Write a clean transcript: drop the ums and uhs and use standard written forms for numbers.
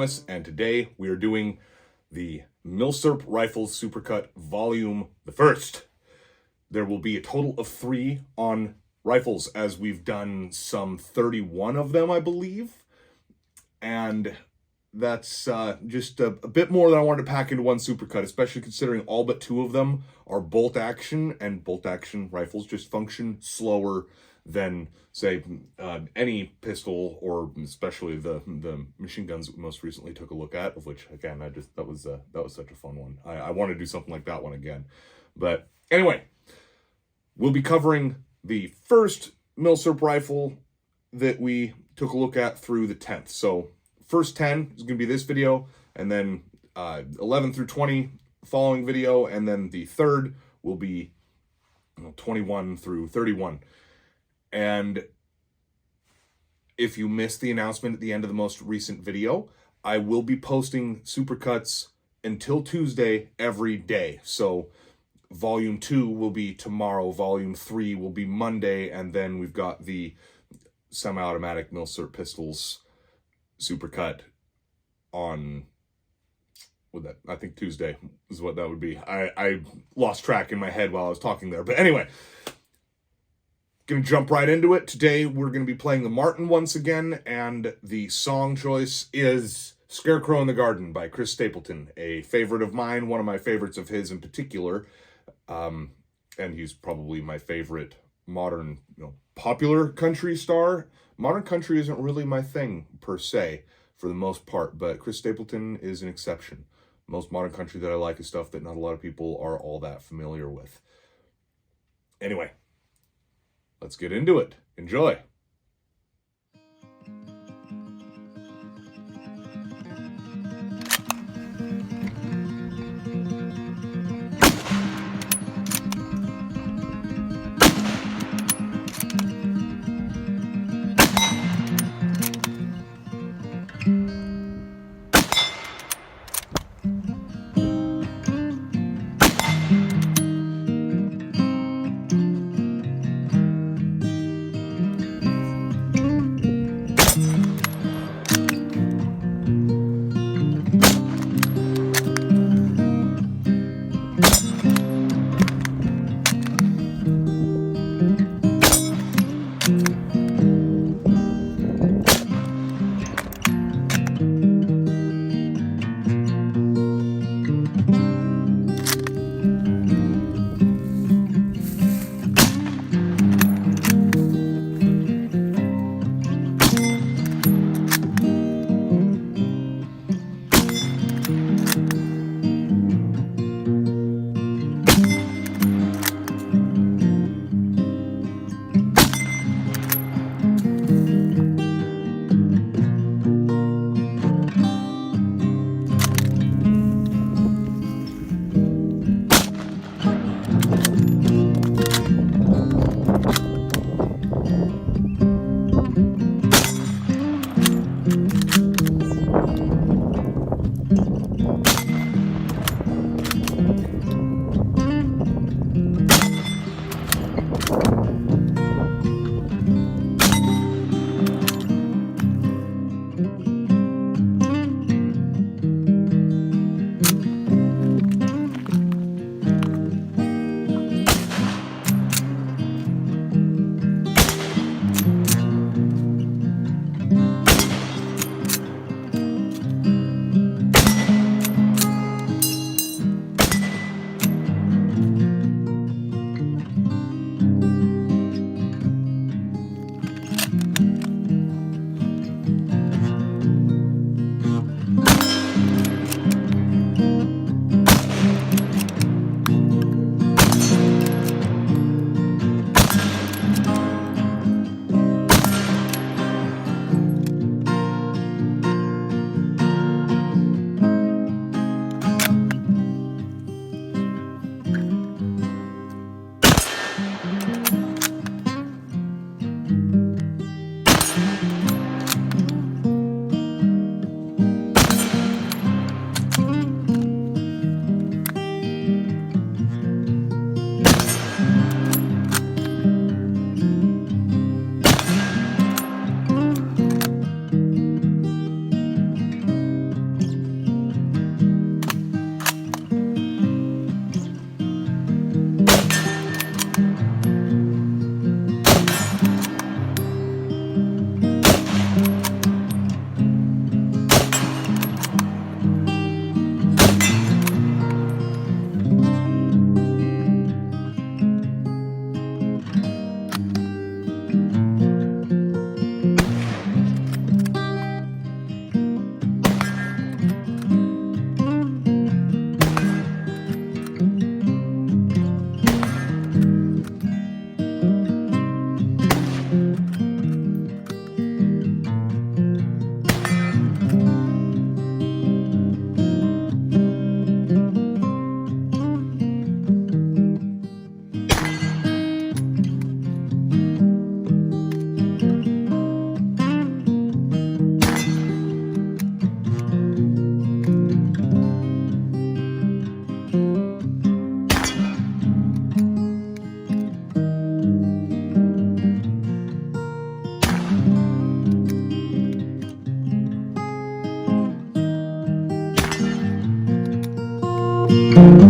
Thomas, and today we are doing the Milsurp Rifles Supercut Volume the First. There will be a total of 3 on rifles, as we've done some 31 of them, I believe. And that's just a bit more than I wanted to pack into one supercut, especially considering all but 2 of them are bolt action, and bolt action rifles just function slower than, say, any pistol, or especially the machine guns that we most recently took a look at, of which, again, that was such a fun one. I want to do something like that one again. But anyway, we'll be covering the first Milsurp rifle that we took a look at through the 10th. So first 10 is going to be this video, and then 11 through 20 following video, and then the third will be 21 through 31. And if you missed the announcement at the end of the most recent video, I will be posting supercuts until Tuesday every day. So Volume 2 will be tomorrow, Volume 3 will be Monday, and then we've got the semi-automatic Milsurp pistols supercut on, I think Tuesday is what that would be. I lost track in my head while I was talking there. But anyway, gonna jump right into it. Today we're gonna be playing the Martin once again, and the song choice is Scarecrow in the Garden by Chris Stapleton, a favorite of mine, one of my favorites of his in particular. And he's probably my favorite modern, popular country star. Modern country isn't really my thing, per se, for the most part, but Chris Stapleton is an exception. Most modern country that I like is stuff that not a lot of people are all that familiar with. Anyway, let's get into it. Enjoy. you.